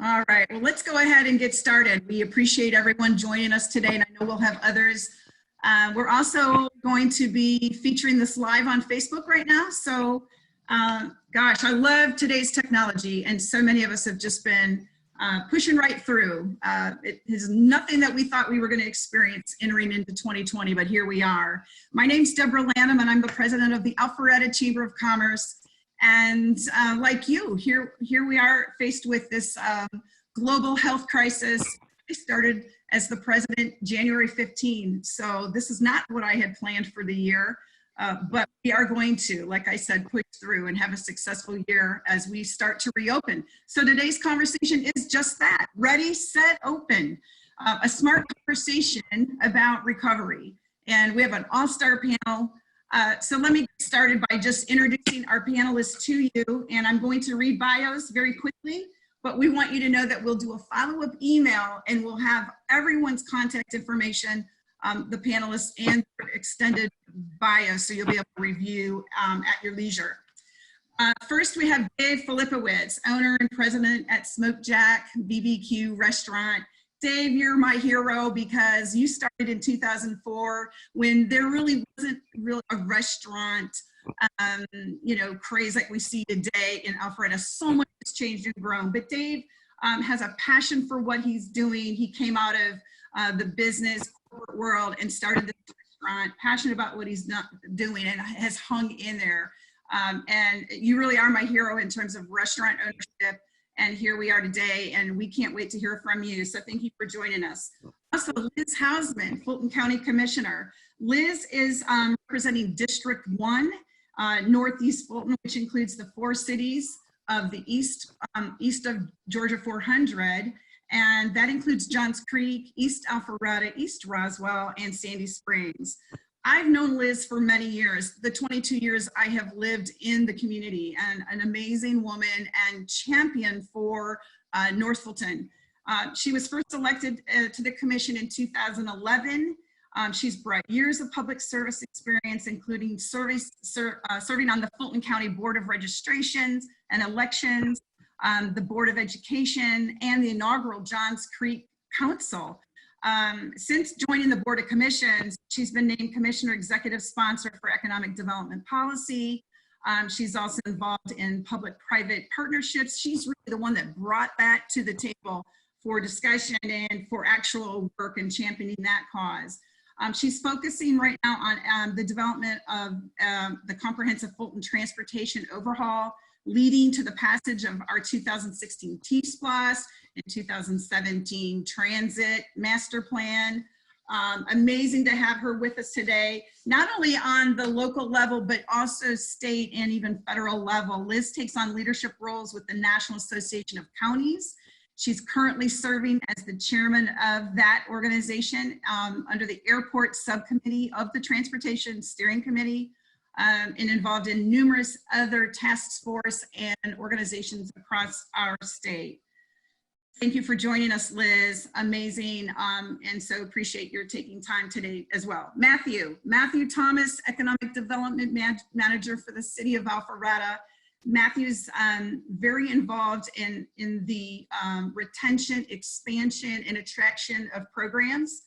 All right, well, let's go ahead and get started. We appreciate everyone joining us today, and I know we'll have others. We're also going to be featuring this live on Facebook right now. So, gosh, I love today's technology, and so many of us have just been pushing right through. It is nothing that we thought we were going to experience entering into 2020, but here we are. My name's Deborah Lanham, and I'm the president of the Alpharetta Chamber of Commerce. And like you, here we are faced with this global health crisis. I started as the president January 15. So this is not what I had planned for the year, but we are going to, like I said, push through and have a successful year as we start to reopen. So today's conversation is just that, ready, set, open, a smart conversation about recovery. And we have an all-star panel. So let me get started by just introducing our panelists to you, and I'm going to read bios very quickly, but we want you to know that we'll do a follow-up email and we'll have everyone's contact information, the panelists and extended bios, so you'll be able to review at your leisure. First, we have Dave Filipowicz, owner and president at Smoke Jack BBQ Restaurant. Dave, you're my hero because you started in 2004 when there really wasn't a restaurant, craze like we see today in Alpharetta. So much has changed and grown, but Dave has a passion for what he's doing. He came out of the business corporate world and started this restaurant, passionate about what he's doing, and has hung in there. And you really are my hero in terms of restaurant ownership. And here we are today, and we can't wait to hear from you. So thank you for joining us. Also, Liz Hausman, Fulton County Commissioner. Liz is representing District 1, Northeast Fulton, which includes the 4 cities of the east of Georgia 400. And that includes Johns Creek, East Alpharetta, East Roswell, and Sandy Springs. I've known Liz for many years, the 22 years I have lived in the community, and an amazing woman and champion for North Fulton. She was first elected to the commission in 2011. She's brought years of public service experience, including serving on the Fulton County Board of Registrations and Elections, the Board of Education, and the inaugural Johns Creek Council. Since joining the Board of Commissions, she's been named Commissioner Executive Sponsor for Economic Development Policy. She's also involved in public-private partnerships. She's really the one that brought that to the table for discussion and for actual work and championing that cause. She's focusing right now on the development of the comprehensive Fulton transportation overhaul, leading to the passage of our 2016 T-SPLOS and 2017 Transit Master Plan. Amazing to have her with us today, not only on the local level, but also state and even federal level. Liz takes on leadership roles with the National Association of Counties. She's currently serving as the chairman of that organization under the airport subcommittee of the Transportation Steering Committee. And involved in numerous other task force and organizations across our state. Thank you for joining us, Liz. Amazing, and so appreciate your taking time today as well. Matthew Thomas, Economic Development Manager for the City of Alpharetta. Matthew's very involved in the retention, expansion, and attraction of programs.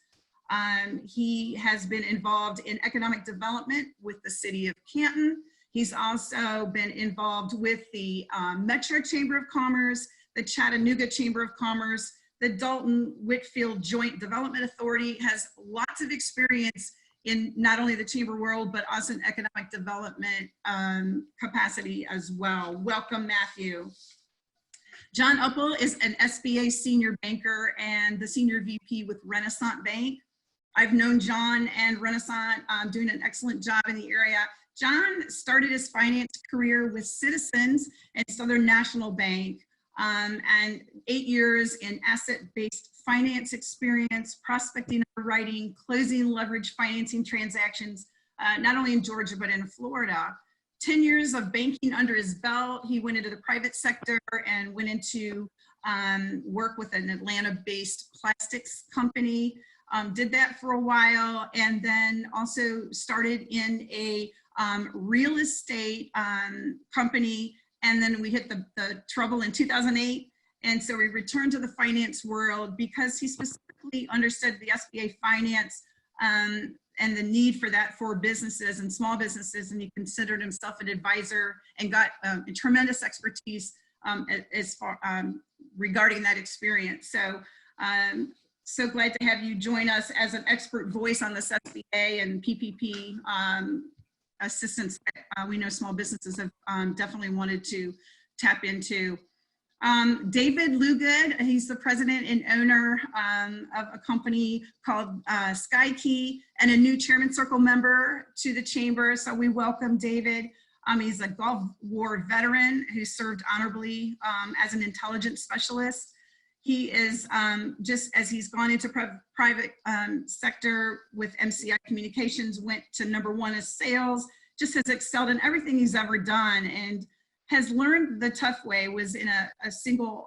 He has been involved in economic development with the City of Canton. He's also been involved with the Metro Chamber of Commerce, the Chattanooga Chamber of Commerce, the Dalton Whitfield Joint Development Authority. Has lots of experience in not only the chamber world, but also in economic development capacity as well. Welcome, Matthew. John Uppel is an SBA senior banker and the senior VP with Renaissance Bank. I've known John and Renaissance doing an excellent job in the area. John started his finance career with Citizens and Southern National Bank, and 8 years in asset-based finance experience, prospecting, underwriting, closing leverage financing transactions, not only in Georgia, but in Florida. 10 years of banking under his belt. He went into the private sector and went into work with an Atlanta-based plastics company. Did that for a while, and then also started in a real estate company. And then we hit the trouble in 2008, And so he returned to the finance world because he specifically understood the SBA finance and the need for that for businesses and small businesses. And he considered himself an advisor and got tremendous expertise as far regarding that experience. So so glad to have you join us as an expert voice on this SBA and PPP assistance that we know small businesses have definitely wanted to tap into. David Lugood, he's the president and owner of a company called SkyKey and a new Chairman Circle member to the chamber. So we welcome David. He's a Gulf War veteran who served honorably as an intelligence specialist. He is, just as he's gone into private sector with MCI Communications, went to #1 as sales, just has excelled in everything he's ever done and has learned the tough way, was in a single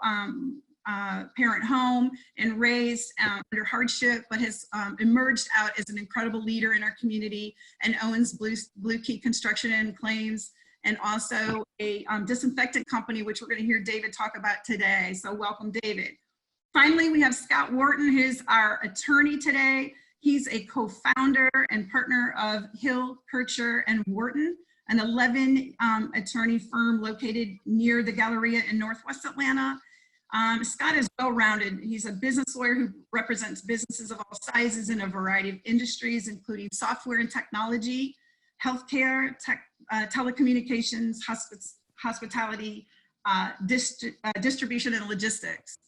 parent home and raised under hardship, but has emerged out as an incredible leader in our community and owns Blue Key Construction and Claims, and also a disinfectant company, which we're going to hear David talk about today. So welcome, David. Finally, we have Scott Wharton, who's our attorney today. He's a co-founder and partner of Hill, Kircher, and Wharton, an 11 attorney firm located near the Galleria in Northwest Atlanta. Scott is well-rounded. He's a business lawyer who represents businesses of all sizes in a variety of industries, including software and technology, healthcare, telecommunications, hospitality, distribution, and logistics.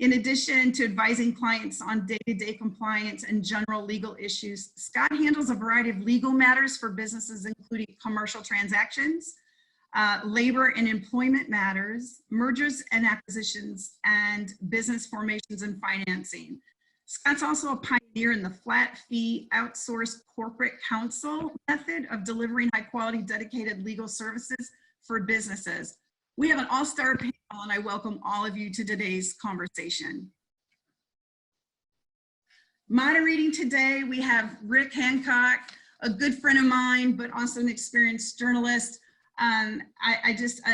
In addition to advising clients on day-to-day compliance and general legal issues, Scott handles a variety of legal matters for businesses, including commercial transactions, labor and employment matters, mergers and acquisitions, and business formations and financing. Scott's also a pioneer in the flat fee outsourced corporate counsel method of delivering high quality dedicated legal services for businesses. We have an all-star panel, and I welcome all of you to today's conversation. Moderating today, we have Rick Hancock, a good friend of mine, but also an experienced journalist.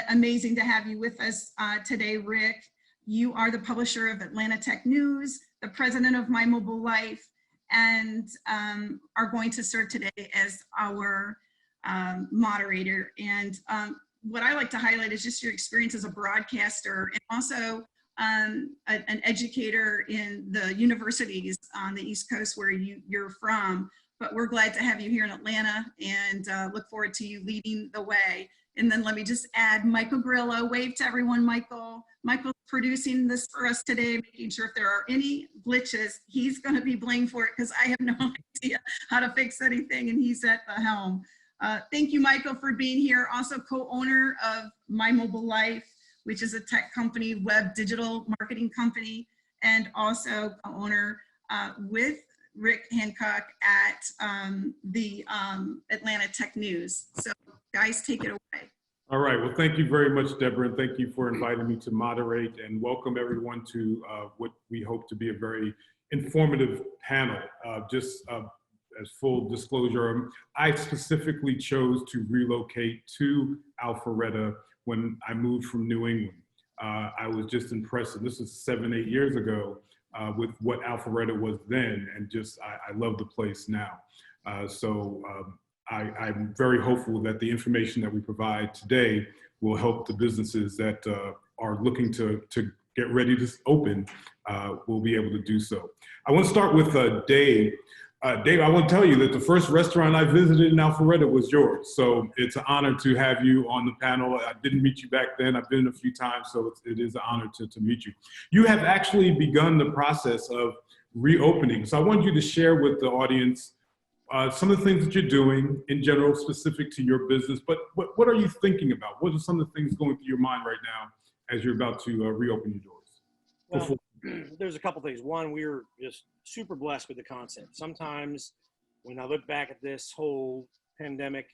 Amazing to have you with us today, Rick. You are the publisher of Atlanta Tech News, the president of My Mobile Life, and are going to serve today as our moderator. And what I like to highlight is just your experience as a broadcaster and also an educator in the universities on the East Coast where you're from. But we're glad to have you here in Atlanta and look forward to you leading the way. And then let me just add Michael Grillo. Wave to everyone, Michael. Michael's producing this for us today, making sure if there are any glitches, he's going to be blamed for it because I have no idea how to fix anything, and he's at the helm. Thank you, Michael, for being here. Also co-owner of My Mobile Life, which is a tech company, web digital marketing company, and also co-owner with Rick Hancock at the Atlanta Tech News. So guys, take it away. All right, well, thank you very much, Deborah, and thank you for inviting me to moderate, and welcome everyone to what we hope to be a very informative panel. As full disclosure, I specifically chose to relocate to Alpharetta when I moved from New England. I was just impressed, and this is 7, 8 years ago, with what Alpharetta was then, and just I love the place now. I'm very hopeful that the information that we provide today will help the businesses that are looking to get ready to open will be able to do so. I want to start with Dave. Dave, I want to tell you that the first restaurant I visited in Alpharetta was yours. So it's an honor to have you on the panel. I didn't meet you back then. I've been a few times, so it is an honor to meet you. You have actually begun the process of reopening. So I want you to share with the audience some of the things that you're doing in general, specific to your business, but what are you thinking about? What are some of the things going through your mind right now as you're about to reopen your doors? Well, there's a couple things. One, we're just super blessed with the concept. Sometimes when I look back at this whole pandemic,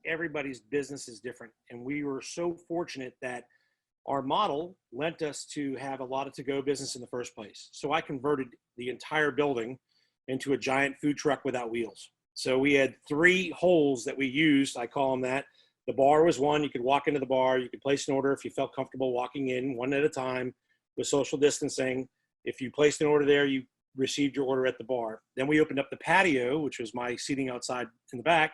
everybody's business is different. And we were so fortunate that our model lent us to have a lot of to-go business in the first place. So I converted the entire building into a giant food truck without wheels. So we had 3 holes that we used, I call them that, The bar was one. You could walk into the bar. You could place an order if you felt comfortable walking in one at a time with social distancing. If you placed an order there, you received your order at the bar. Then we opened up the patio, which was my seating outside in the back,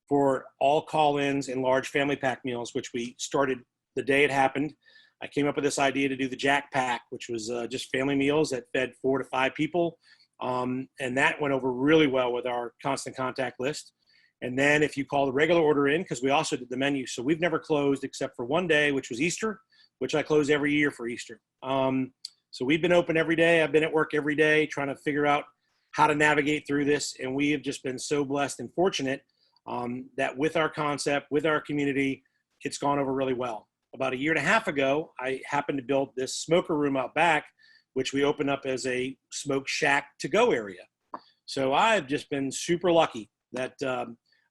for all call-ins and large family pack meals, which we started the day it happened. I came up with this idea to do the Jack Pack, which was just family meals that fed 4 to 5 people. And that went over really well with our constant contact list. And then if you call the regular order in, because we also did the menu. So we've never closed except for one day, which was Easter, which I close every year for Easter. So we've been open every day. I've been at work every day trying to figure out how to navigate through this. And we have just been so blessed and fortunate that with our concept, with our community, it's gone over really well. About 1.5 years ago, I happened to build this smoker room out back, which we opened up as a smoke shack to go area. So I've just been super lucky that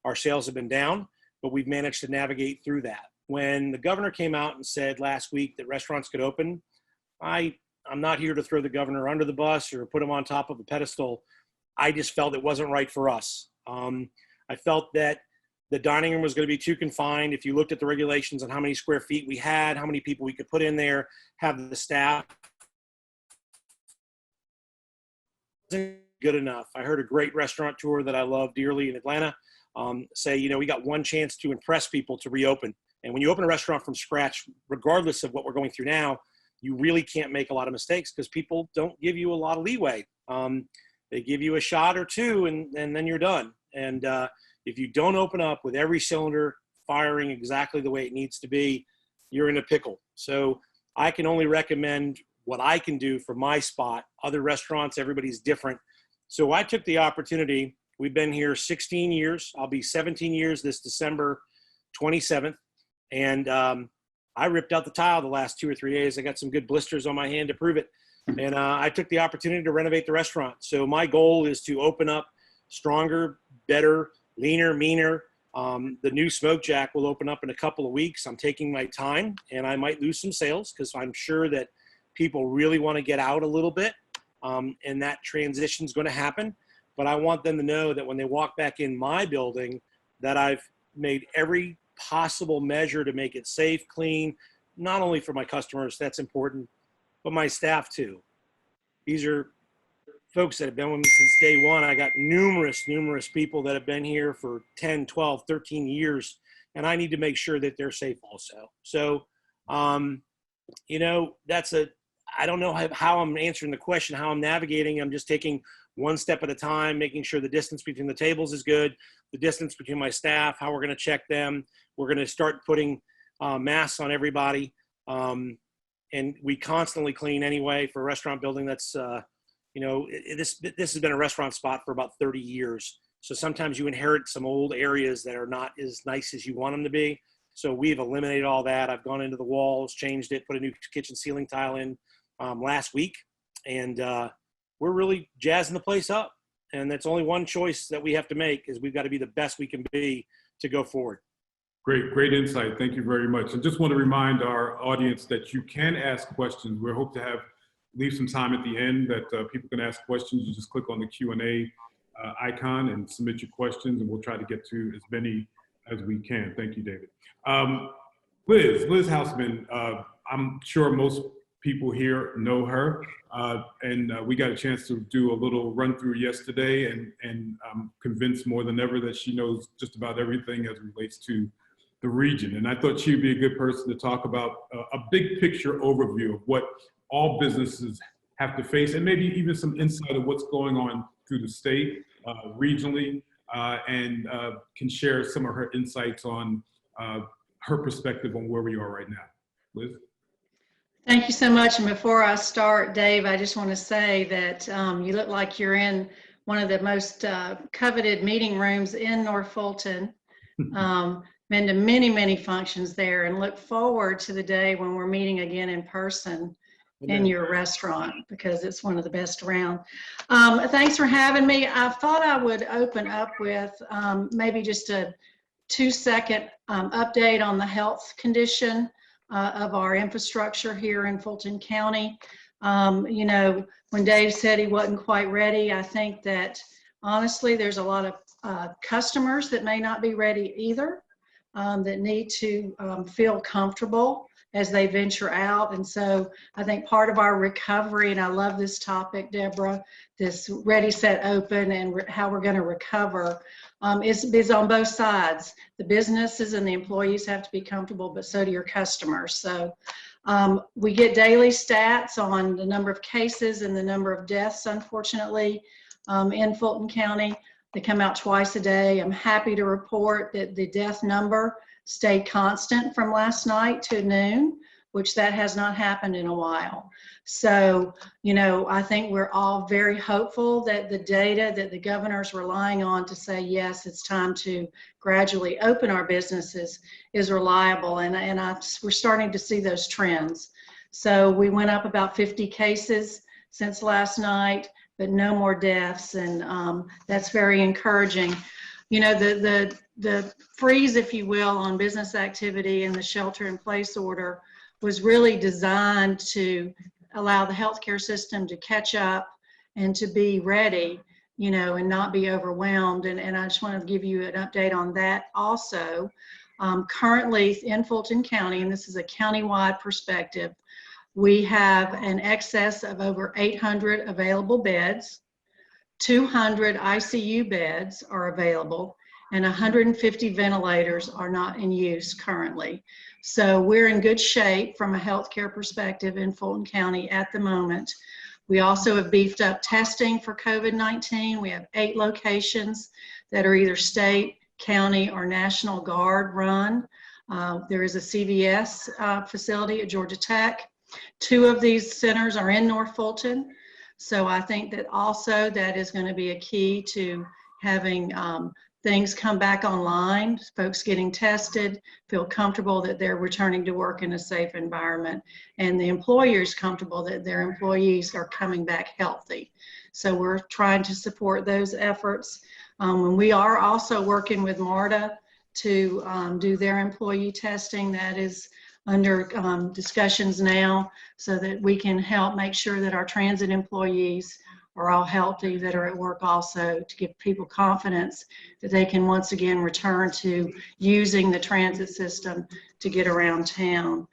our sales have been down, but we've managed to navigate through that. When the governor came out and said last week that restaurants could open, I'm not here to throw the governor under the bus or put him on top of a pedestal. I just felt it wasn't right for us. I felt that the dining room was going to be too confined. If you looked at the regulations on how many square feet we had, how many people we could put in there, have the staff, wasn't good enough. I heard a great restaurateur that I love dearly in Atlanta say, you know, we got one chance to impress people to reopen. And when you open a restaurant from scratch, regardless of what we're going through now, you really can't make a lot of mistakes because people don't give you a lot of leeway. They give you a shot or two and then you're done. And if you don't open up with every cylinder firing exactly the way it needs to be, you're in a pickle. So I can only recommend what I can do for my spot. Other restaurants, everybody's different. So I took the opportunity. We've been here 16 years. I'll be 17 years this December 27th. And I ripped out the tile the last 2 or 3 days. I got some good blisters on my hand to prove it. And I took the opportunity to renovate the restaurant. So my goal is to open up stronger, better, leaner, meaner. The new Smoke Jack will open up in a couple of weeks. I'm taking my time and I might lose some sales because I'm sure that people really want to get out a little bit. And that transition is going to happen. But I want them to know that when they walk back in my building, that I've made every possible measure to make it safe, clean, not only for my customers, that's important, but my staff too. These are folks that have been with me since day one. I got numerous people that have been here for 10, 12, 13 years, and I need to make sure that they're safe also. So, you know, I don't know how I'm answering the question, how I'm navigating. I'm just taking one step at a time, making sure the distance between the tables is good, the distance between my staff, how we're going to check them. We're going to start putting masks on everybody. And we constantly clean anyway for a restaurant building that's, you know, this has been a restaurant spot for about 30 years. So sometimes you inherit some old areas that are not as nice as you want them to be. So we've eliminated all that. I've gone into the walls, changed it, put a new kitchen ceiling tile in last week. And we're really jazzing the place up. And that's only one choice that we have to make is we've got to be the best we can be to go forward. Great insight. Thank you very much. And just want to remind our audience that you can ask questions. We hope to leave some time at the end that people can ask questions. You just click on the Q&A icon and submit your questions, and we'll try to get to as many as we can. Thank you, David. Liz Houseman, I'm sure most people here know her, and we got a chance to do a little run through yesterday, and I'm convinced more than ever that she knows just about everything as it relates to the region. And I thought she'd be a good person to talk about a big picture overview of what all businesses have to face, and maybe even some insight of what's going on through the state, regionally, and can share some of her insights on her perspective on where we are right now. Liz? Thank you so much. And before I start, Dave, I just want to say that you look like you're in one of the most coveted meeting rooms in North Fulton. Been to many functions there, and look forward to the day when we're meeting again in person in your restaurant, because it's one of the best around. Thanks for having me. I thought I would open up with maybe just a 2-second update on the health condition of our infrastructure here in Fulton County. You know, when Dave said he wasn't quite ready, I think that honestly there's a lot of customers that may not be ready either. that need to feel comfortable as they venture out. And so I think part of our recovery, and I love this topic, Deborah, this ready, set, open, and how we're going to recover is on both sides. The businesses and the employees have to be comfortable, but so do your customers. So we get daily stats on the number of cases and the number of deaths, unfortunately, in Fulton County. They come out twice a day. I'm happy to report that the death number stayed constant from last night to noon, which that has not happened in a while. So, you know, I think we're all very hopeful that the data that the governor's relying on to say, yes, it's time to gradually open our businesses is reliable. And we're starting to see those trends. So we went up about 50 cases since last night, but no more deaths. And that's very encouraging. You know, the freeze, if you will, on business activity and the shelter in place order was really designed to allow the healthcare system to catch up and to be ready, you know, and not be overwhelmed. And I just want to give you an update on that also. Currently in Fulton County, and this is a countywide perspective, we have an excess of over 800 available beds. 200 ICU beds are available, and 150 ventilators are not in use currently. So we're in good shape from a healthcare perspective in Fulton County at the moment. We also have beefed up testing for COVID-19. We have 8 locations that are either state, county, or National Guard run. There is a CVS facility at Georgia Tech. 2 of these centers are in North Fulton. So I think that also that is going to be a key to having things come back online, folks getting tested, feel comfortable that they're returning to work in a safe environment, and the employers comfortable that their employees are coming back healthy. So we're trying to support those efforts. And we are also working with MARTA to do their employee testing. That is under discussions now, so that we can help make sure that our transit employees are all healthy that are at work, also to give people confidence that they can once again return to using the transit system to get around town.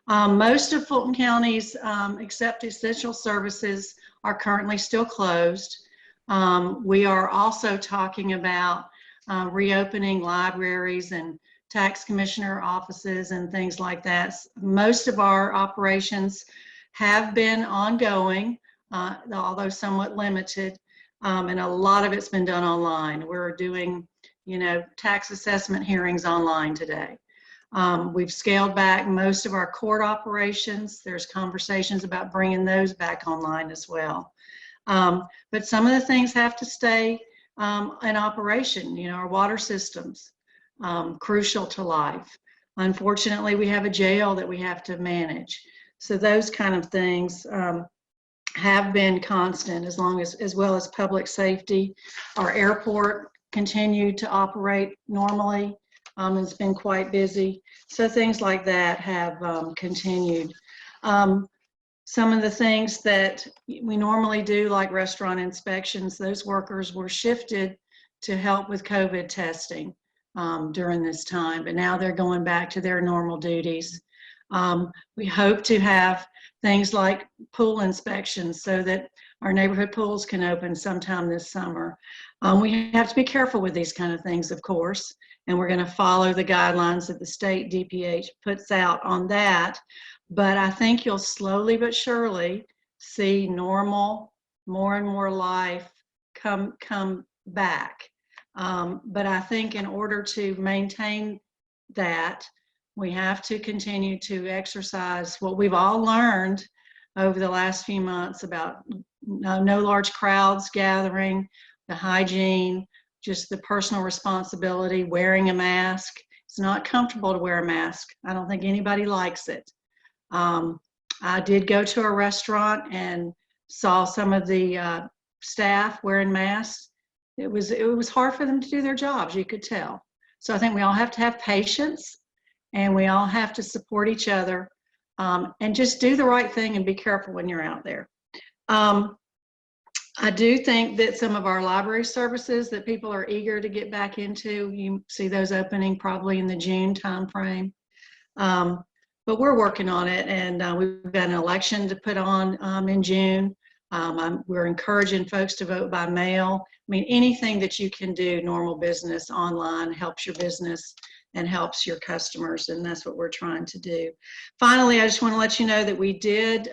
Most of Fulton County's, except essential services, are currently still closed. We are also talking about reopening libraries and tax commissioner offices and things like that. Most of our operations have been ongoing, although somewhat limited, and a lot of it's been done online. We're doing, you know, tax assessment hearings online today. We've scaled back most of our court operations. There's conversations about bringing those back online as well. But some of the things have to stay in operation. You know, our water systems, crucial to life. Unfortunately, we have a jail that we have to manage. So those kind of things have been constant, as well as public safety. Our airport continued to operate normally. It's been quite busy. So things like that have continued. Some of the things that we normally do, like restaurant inspections, those workers were shifted to help with COVID testing during this time, but now they're going back to their normal duties. We hope to have things like pool inspections so that our neighborhood pools can open sometime this summer. We have to be careful with these kind of things, of course, and we're going to follow the guidelines that the state DPH puts out on that. But I think you'll slowly but surely see normal, more and more life come back. But I think in order to maintain that, we have to continue to exercise what we've all learned over the last few months about no large crowds gathering, the hygiene, just the personal responsibility, wearing a mask. It's not comfortable to wear a mask. I don't think anybody likes it. I did go to a restaurant and saw some of the staff wearing masks. It was hard for them to do their jobs, you could tell. So I think we all have to have patience, and we all have to support each other, and just do the right thing and be careful when you're out there. I do think that some of our library services that people are eager to get back into, you see those opening probably in the June timeframe. But we're working on it, and we've got an election to put on in June. We're encouraging folks to vote by mail. I mean, anything that you can do normal business online helps your business and helps your customers, and that's what we're trying to do. Finally, I just want to let you know that we did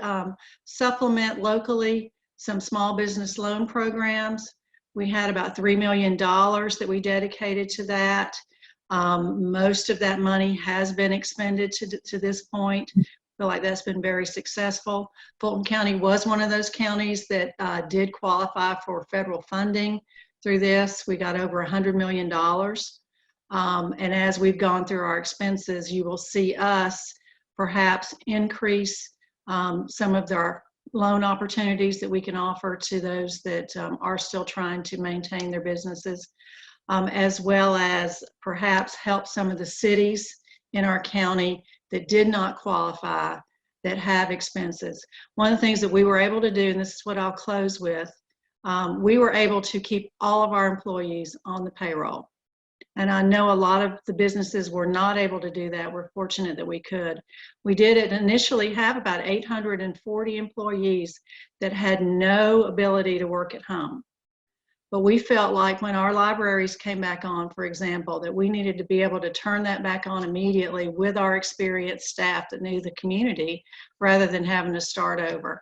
supplement locally some small business loan programs. We had about $3 million that we dedicated to that. Most of that money has been expended to this point. I feel like that's been very successful. Fulton County was one of those counties that did qualify for federal funding through this. We got over $100 million. And as we've gone through our expenses, you will see us perhaps increase some of our loan opportunities that we can offer to those that are still trying to maintain their businesses, as well as perhaps help some of the cities in our county that did not qualify, that have expenses. One of the things that we were able to do, and this is what I'll close with, we were able to keep all of our employees on the payroll. And I know a lot of the businesses were not able to do that. We're fortunate that we could. We did initially have about 840 employees that had no ability to work at home. But we felt like when our libraries came back on, for example, that we needed to be able to turn that back on immediately with our experienced staff that knew the community rather than having to start over.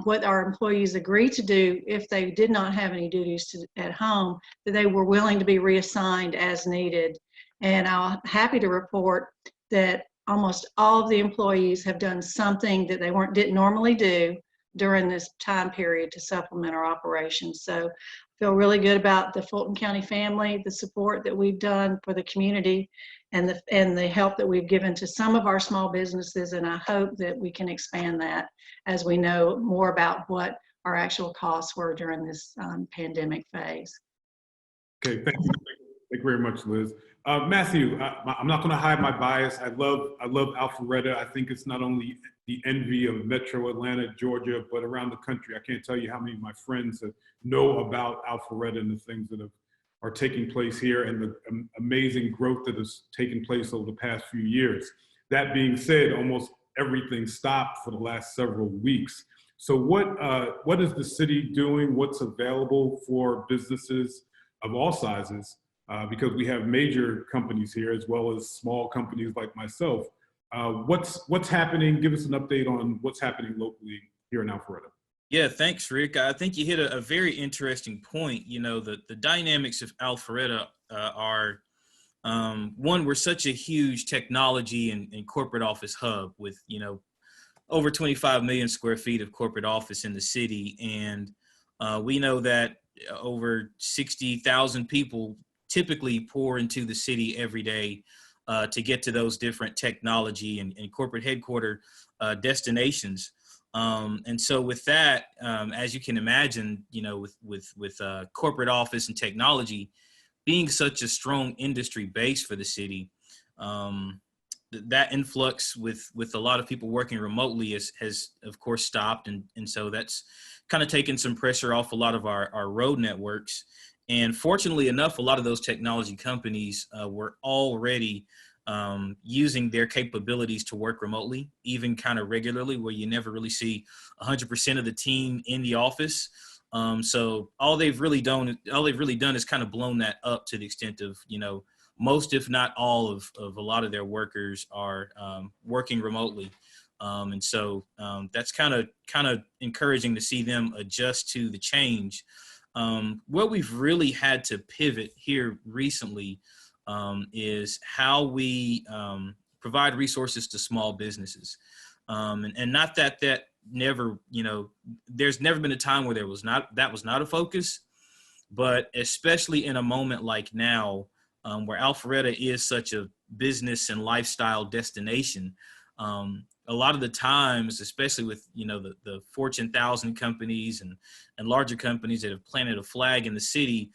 What our employees agreed to do if they did not have any duties at home, that they were willing to be reassigned as needed. And I'm happy to report that almost all of the employees have done something that they didn't normally do during this time period to supplement our operations. So I feel really good about the Fulton County family, the support that we've done for the community, and the help that we've given to some of our small businesses. And I hope that we can expand that as we know more about what our actual costs were during this pandemic phase. Okay, thank you. Thank you very much, Liz. Matthew, I'm not going to hide my bias. I love Alpharetta. I think it's not only the envy of Metro Atlanta, Georgia, but around the country. I can't tell you how many of my friends know about Alpharetta and the things that are taking place here and the amazing growth that has taken place over the past few years. That being said, almost everything stopped for the last several weeks. So what is the city doing? What's available for businesses of all sizes? Because we have major companies here as well as small companies like myself. What's happening? Give us an update on what's happening locally here in Alpharetta. Yeah, thanks, Rick. I think you hit a very interesting point. You know, the dynamics of Alpharetta are, one, we're such a huge technology and corporate office hub with, over 25 million square feet of corporate office in the city. And we know that over 60,000 people typically pour into the city every day to get to those different technology and corporate headquarter destinations. And so with that, as you can imagine, with corporate office and technology being such a strong industry base for the city, that influx with a lot of people working remotely has of course stopped. And so that's kind of taken some pressure off a lot of our road networks. And fortunately enough, a lot of those technology companies were already using their capabilities to work remotely, even kind of regularly, where you never really see 100% of the team in the office. So all they've really done is kind of blown that up to the extent of, most, if not all of a lot of their workers are working remotely. And so that's kind of encouraging to see them adjust to the change. What we've really had to pivot here recently is how we provide resources to small businesses. And not that never, there's never been a time where that was not a focus, but especially in a moment like now, where Alpharetta is such a business and lifestyle destination. A lot of the times, especially with, the Fortune 1000 companies and larger companies that have planted a flag in the city,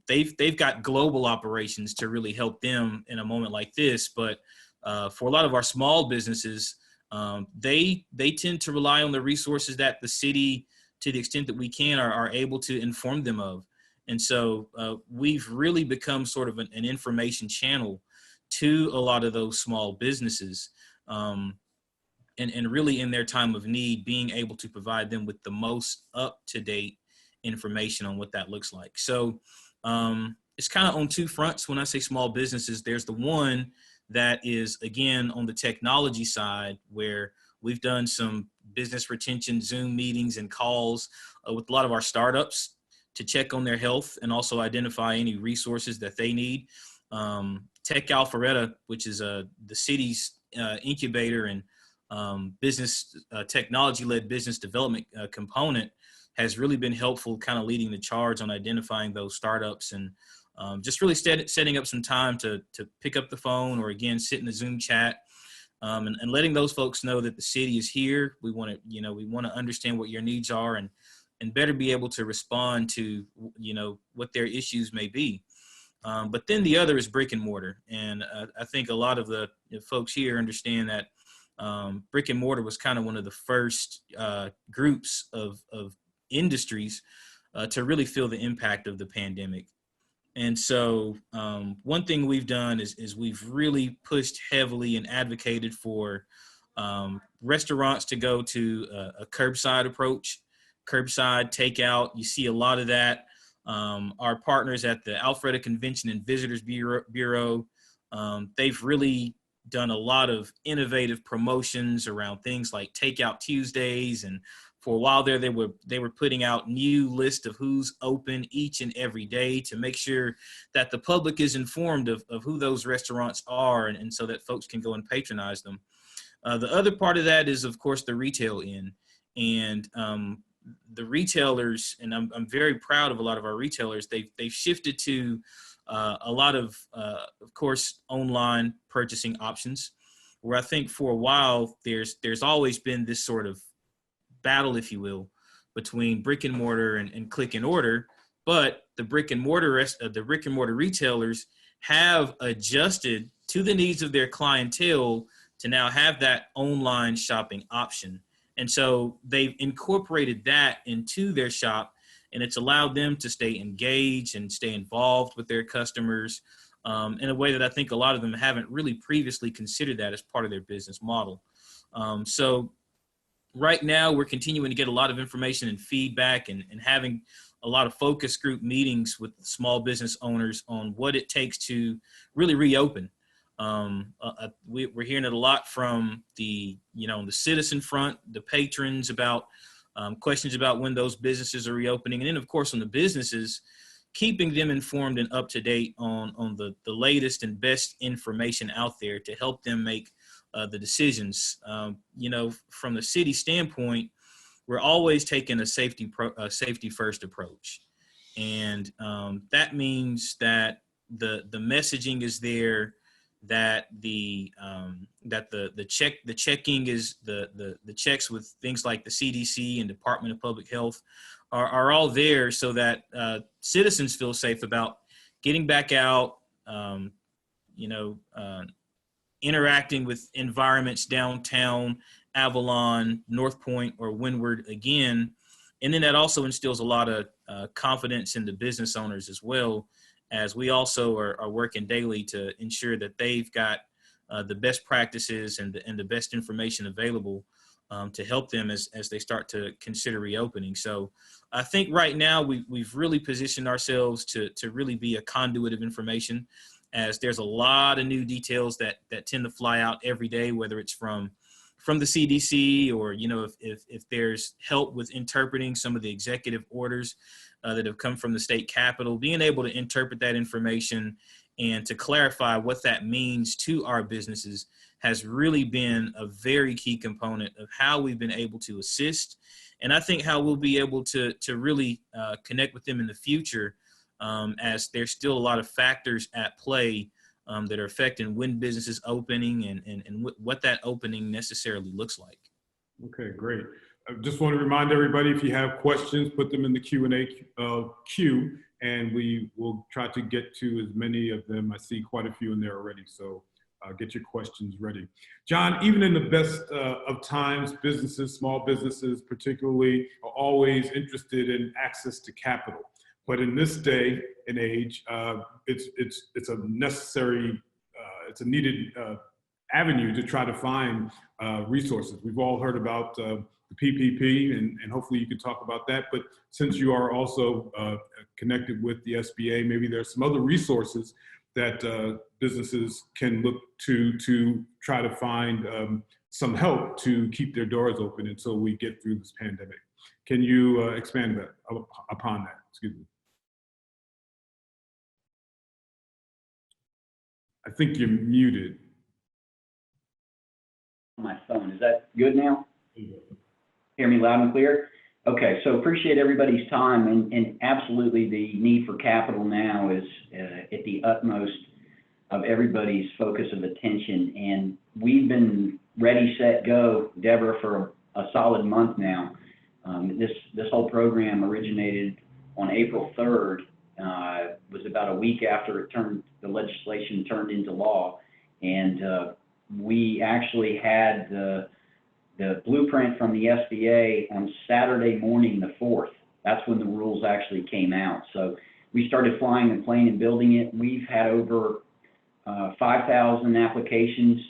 they've got global operations to really help them in a moment like this. But for a lot of our small businesses, they tend to rely on the resources that the city to the extent that we can, are able to inform them of. And so we've really become sort of an information channel to a lot of those small businesses, and really in their time of need, being able to provide them with the most up-to-date information on what that looks like. So it's kind of on two fronts. When I say small businesses, there's the one that is, again, on the technology side, where we've done some business retention Zoom meetings and calls with a lot of our startups to check on their health and also identify any resources that they need. Tech Alpharetta, which is the city's incubator and business technology-led business development component, has really been helpful, kind of leading the charge on identifying those startups and just really setting up some time to pick up the phone or, again, sit in the Zoom chat and letting those folks know that the city is here. We want to understand what your needs are and better be able to respond to, what their issues may be. But then the other is brick and mortar. And I think a lot of the folks here understand that brick and mortar was kind of one of the first groups of industries to really feel the impact of the pandemic. And so one thing we've done is we've really pushed heavily and advocated for restaurants to go to a curbside approach, curbside takeout. You see a lot of that. Our partners at the Alpharetta Convention and Visitors Bureau, they've really done a lot of innovative promotions around things like Takeout Tuesdays, and for a while there, they were putting out new list of who's open each and every day to make sure that the public is informed of who those restaurants are, and so that folks can go and patronize them. The other part of that is, of course, the retail end. And the retailers, and I'm very proud of a lot of our retailers, they've shifted to a lot of course, online purchasing options, where I think for a while there's always been this sort of battle, if you will, between brick and mortar and click and order. But the brick and mortar retailers have adjusted to the needs of their clientele to now have that online shopping option. And so they've incorporated that into their shop, and it's allowed them to stay engaged and stay involved with their customers in a way that I think a lot of them haven't really previously considered that as part of their business model. So right now, we're continuing to get a lot of information and feedback and having a lot of focus group meetings with small business owners on what it takes to really reopen. We're hearing it a lot from the citizen front, the patrons, about questions about when those businesses are reopening. And then, of course, on the businesses, keeping them informed and up to date on the latest and best information out there to help them make the decisions. From the city standpoint, we're always taking a safety first approach. And that means that the messaging is there, that the checking is the checks with things like the CDC and Department of Public Health are all there, so that citizens feel safe about getting back out, interacting with environments downtown, Avalon, North Point, or Windward again. And then that also instills a lot of confidence in the business owners as well, as we also are working daily to ensure that they've got the best practices and the best information available to help them as they start to consider reopening. So I think right now we've really positioned ourselves to really be a conduit of information, as there's a lot of new details that tend to fly out every day, whether it's from the CDC or, if there's help with interpreting some of the executive orders that have come from the state capitol, being able to interpret that information and to clarify what that means to our businesses has really been a very key component of how we've been able to assist. And I think how we'll be able to really connect with them in the future, as there's still a lot of factors at play that are affecting when businesses opening and what that opening necessarily looks like. Okay, great. I just want to remind everybody, if you have questions, put them in the Q&A queue, and we will try to get to as many of them. I see quite a few in there already. So get your questions ready. John, even in the best of times, businesses, small businesses particularly, are always interested in access to capital. But in this day and age, it's a necessary, it's a needed avenue to try to find resources. We've all heard about the PPP, and hopefully you can talk about that. But since you are also connected with the SBA, maybe there's some other resources that businesses can look to try to find some help to keep their doors open until we get through this pandemic. Can you expand upon that? Excuse me. I think you're muted. My phone. Is that good now? Hear me loud and clear? Okay, so appreciate everybody's time, and absolutely the need for capital now is at the utmost of everybody's focus of attention. And we've been ready, set, go, Deborah, for a solid month now. This whole program originated on April 3rd, was about a week after the legislation turned into law. And we actually had the blueprint from the SBA on Saturday morning, the 4th. That's when the rules actually came out. So we started flying the plane and building it. We've had over 5,000 applications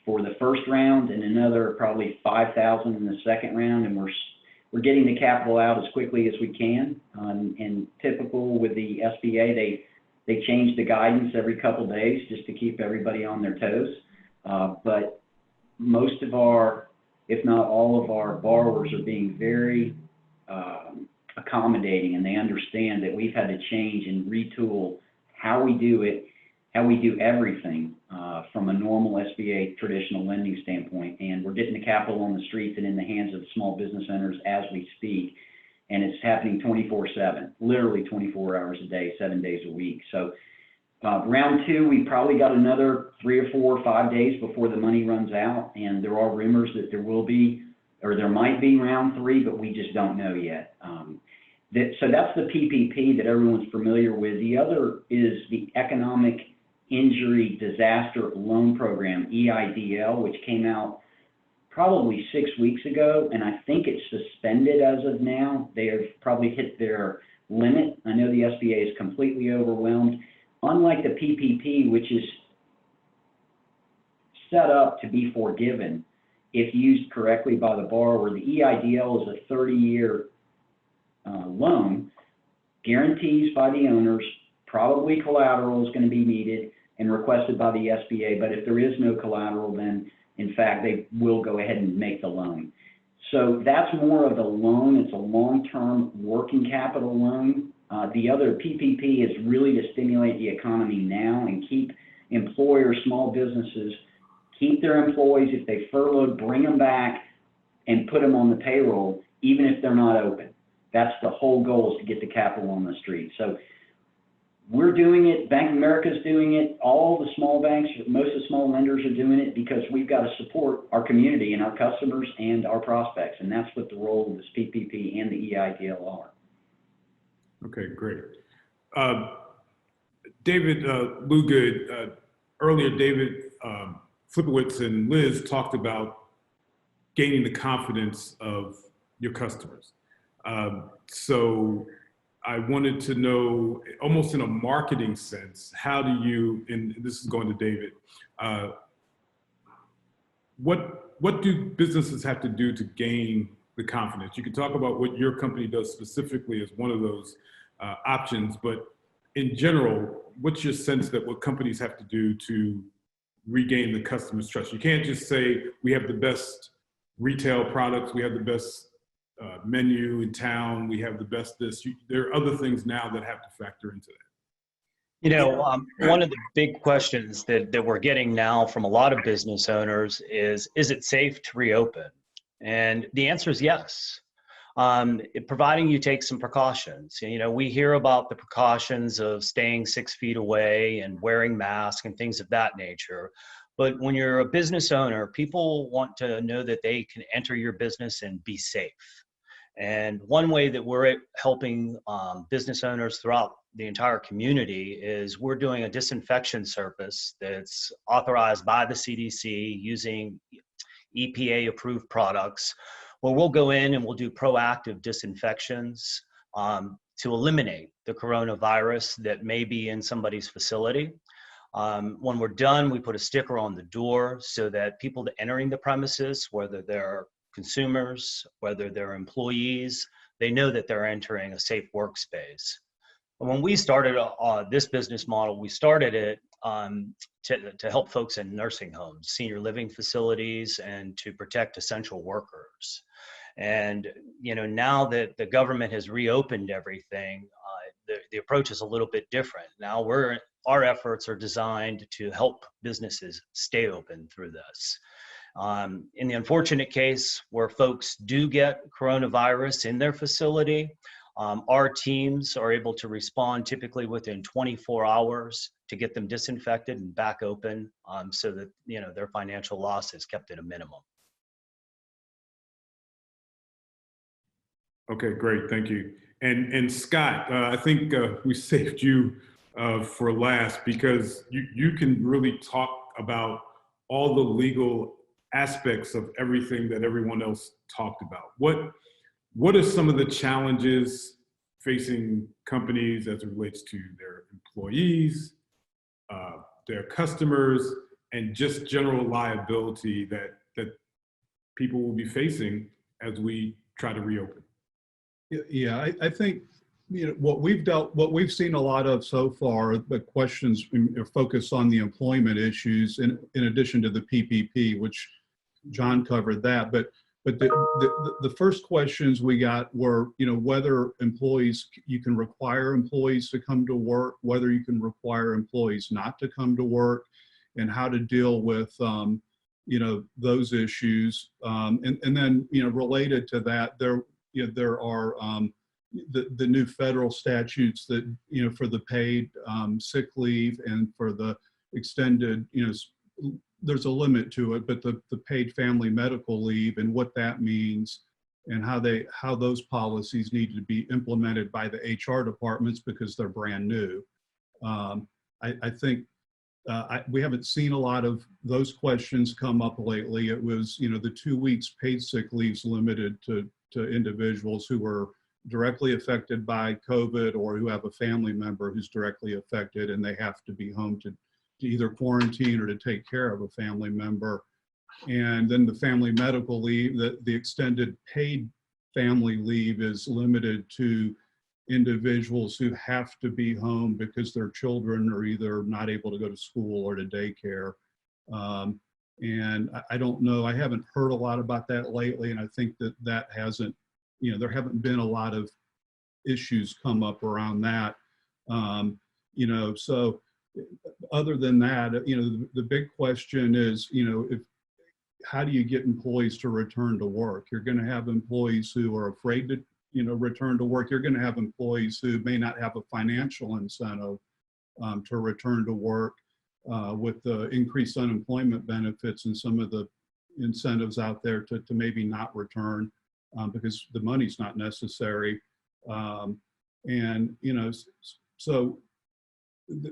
for the first round and another probably 5,000 in the second round. And we're getting the capital out as quickly as we can. And typical with the SBA, they change the guidance every couple days just to keep everybody on their toes. But most of our, if not all of our borrowers are being very accommodating, and they understand that we've had to change and retool how we do it, how we do everything from a normal SBA traditional lending standpoint. And we're getting the capital on the streets and in the hands of small business owners as we speak. And it's happening 24/7, literally 24 hours a day, 7 days a week. So round two, we probably got another 3 or 4 or 5 days before the money runs out. And there are rumors that there will be, or there might be round 3, but we just don't know yet. So that's the PPP that everyone's familiar with. The other is the Economic Injury Disaster Loan Program, EIDL, which came out probably 6 weeks ago, and I think it's suspended as of now. They have probably hit their limit. I know the SBA is completely overwhelmed. Unlike the PPP, which is set up to be forgiven if used correctly by the borrower, the EIDL is a 30-year loan, guarantees by the owners, probably collateral is going to be needed and requested by the SBA, but if there is no collateral, then in fact they will go ahead and make the loan. So that's more of a loan. It's a long-term working capital loan. The other PPP is really to stimulate the economy now and keep employers, small businesses, keep their employees. If they furloughed, bring them back and put them on the payroll, even if they're not open. That's the whole goal, is to get the capital on the street. So we're doing it. Bank of America is doing it. All the small banks, most of the small lenders are doing it because we've got to support our community and our customers and our prospects. And that's what the role of this PPP and the EIDL are. Okay, great. David Lugood, earlier David Flipowitz and Liz talked about gaining the confidence of your customers. So I wanted to know, almost in a marketing sense, how do you, and this is going to David, what do businesses have to do to gain the confidence? You can talk about what your company does specifically as one of those options, but in general, what's your sense that what companies have to do to regain the customer's trust? You can't just say we have the best retail products, we have the best menu in town, we have the best this. There are other things now that have to factor into that. You know, one of the big questions that we're getting now from a lot of business owners is it safe to reopen? And the answer is yes. Providing you take some precautions. You know, we hear about the precautions of staying 6 feet away and wearing masks and things of that nature. But when you're a business owner, people want to know that they can enter your business and be safe. And one way that we're helping business owners throughout the entire community is we're doing a disinfection service that's authorized by the CDC using EPA approved products, where we'll go in and we'll do proactive disinfections to eliminate the coronavirus that may be in somebody's facility. When we're done, we put a sticker on the door so that people entering the premises, whether they're consumers, whether they're employees, they know that they're entering a safe workspace. And when we started this business model, we started it to help folks in nursing homes, senior living facilities, and to protect essential workers. And now that the government has reopened everything, the approach is a little bit different. Now our efforts are designed to help businesses stay open through this. In the unfortunate case where folks do get coronavirus in their facility, our teams are able to respond typically within 24 hours to get them disinfected and back open, so that their financial loss is kept at a minimum. Okay, great, thank you. And Scott, I think we saved you for last, because you can really talk about all the legal aspects of everything that everyone else talked about. What are some of the challenges facing companies as it relates to their employees, their customers, and just general liability that people will be facing as we try to reopen? Yeah, I think what we've seen a lot of so far, the questions are focused on the employment issues in addition to the PPP, which John covered that. But the first questions we got were, whether you can require employees to come to work, whether you can require employees not to come to work, and how to deal with, those issues. And then, related to that, there are the new federal statutes that, for the paid sick leave and for the extended, there's a limit to it, but the paid family medical leave and what that means and how those policies need to be implemented by the HR departments because they're brand new. I think we haven't seen a lot of those questions come up lately. It was, the 2 weeks paid sick leaves limited to individuals who were directly affected by COVID or who have a family member who's directly affected and they have to be home to either quarantine or to take care of a family member. And then the family medical leave, the extended paid family leave is limited to individuals who have to be home because their children are either not able to go to school or to daycare. And I don't know, I haven't heard a lot about that lately. And I think that hasn't, there haven't been a lot of issues come up around that. So other than that, the big question is, how do you get employees to return to work? You're going to have employees who are afraid to, return to work. You're going to have employees who may not have a financial incentive to return to work with the increased unemployment benefits and some of the incentives out there to maybe not return because the money's not necessary. So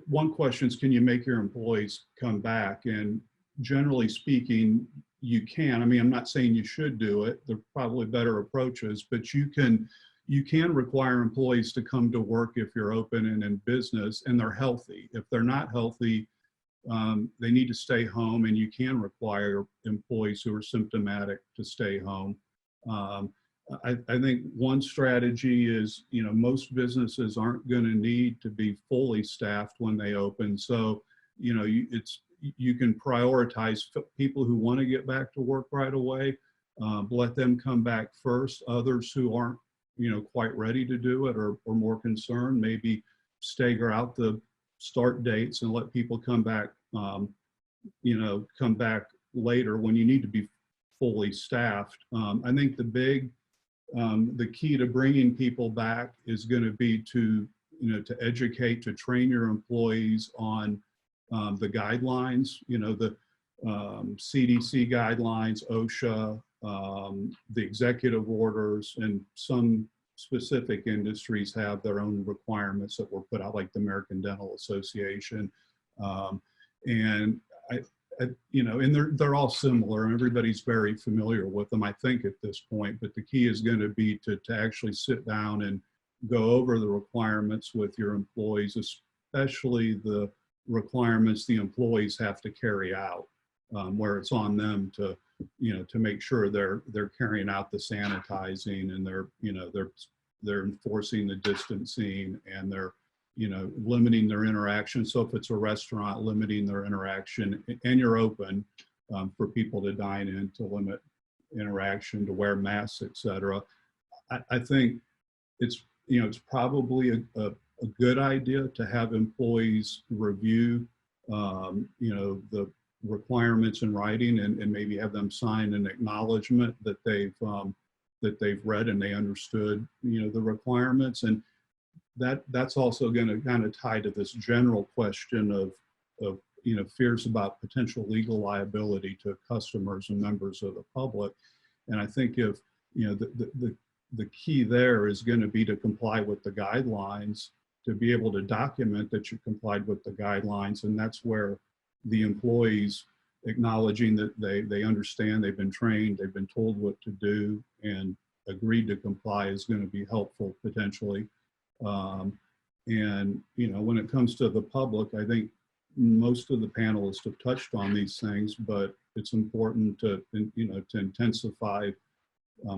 one question is, can you make your employees come back? And generally speaking, you can. I mean, I'm not saying you should do it. There are probably better approaches, but you can require employees to come to work if you're open and in business and they're healthy. If they're not healthy, they need to stay home, and you can require employees who are symptomatic to stay home. I think one strategy is, most businesses aren't going to need to be fully staffed when they open. So, you can prioritize people who want to get back to work right away, let them come back first. Others who aren't, quite ready to do it or more concerned, maybe stagger out the start dates and let people come back, come back later when you need to be fully staffed. I think the key to bringing people back is going to be to educate, to train your employees on the guidelines, the CDC guidelines, OSHA, the executive orders, and some specific industries have their own requirements that were put out, like the American Dental Association. And you know, and they're all similar, and everybody's very familiar with them, I think, at this point. But the key is going to be to actually sit down and go over the requirements with your employees, especially the requirements the employees have to carry out, where it's on them to, you know, to make sure they're carrying out the sanitizing, and they're enforcing the distancing, and they're, you know, limiting their interaction. So if it's a restaurant, limiting their interaction, and you're open for people to dine in, to limit interaction, to wear masks, etc. I think it's, you know, it's probably a good idea to have employees review, you know, the requirements in writing, and maybe have them sign an acknowledgement that they've read and they understood, you know, the requirements. And that's also going to kind of tie to this general question of, you know, fears about potential legal liability to customers and members of the public. And I think if, you know, the key there is going to be to comply with the guidelines, to be able to document that you complied with the guidelines. And that's where the employees acknowledging that they understand, they've been trained, they've been told what to do, and agreed to comply is going to be helpful potentially. And, you know, when it comes to the public, I think most of the panelists have touched on these things, but it's important to, you know, to intensify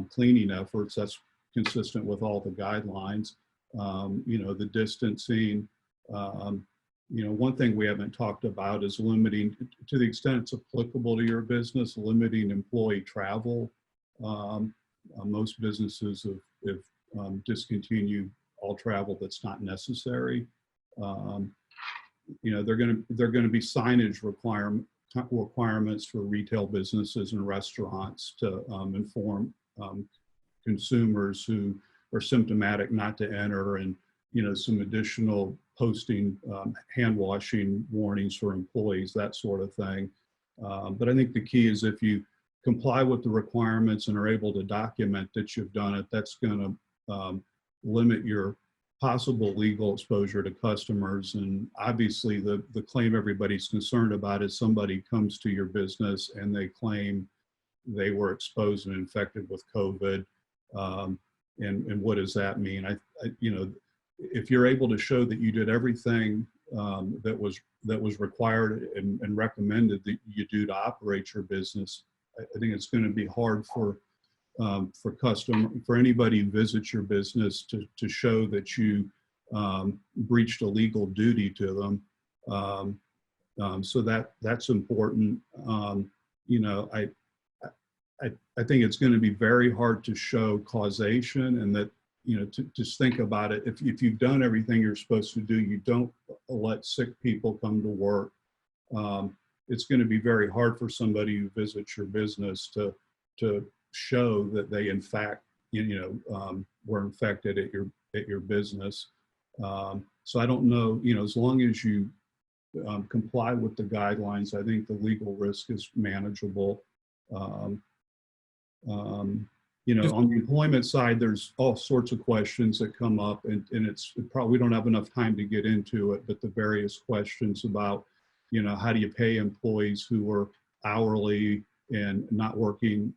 cleaning efforts. That's consistent with all the guidelines. You know, the distancing. You know, one thing we haven't talked about is limiting, to the extent it's applicable to your business, limiting employee travel. Most businesses have discontinued all travel that's not necessary. You know, they're going to be signage requirements for retail businesses and restaurants to inform consumers who are symptomatic not to enter, and, you know, some additional posting, hand washing warnings for employees, that sort of thing. But I think the key is if you comply with the requirements and are able to document that you've done it, that's going to limit your possible legal exposure to customers. And obviously the claim everybody's concerned about is somebody comes to your business and they claim they were exposed and infected with COVID. And what does that mean? I you know, if you're able to show that you did everything that was required and recommended that you do to operate your business, I think it's going to be hard for anybody who visits your business to show that you breached a legal duty to them. So that's important. You know, I think it's going to be very hard to show causation, and that, you know, to just think about it. If you've done everything you're supposed to do, you don't let sick people come to work. It's going to be very hard for somebody who visits your business to show that they, in fact, you know, were infected at your business. So I don't know, you know, as long as you comply with the guidelines, I think the legal risk is manageable. You know, on the employment side, there's all sorts of questions that come up, and it's probably, we don't have enough time to get into it, but the various questions about, you know, how do you pay employees who are hourly and not working,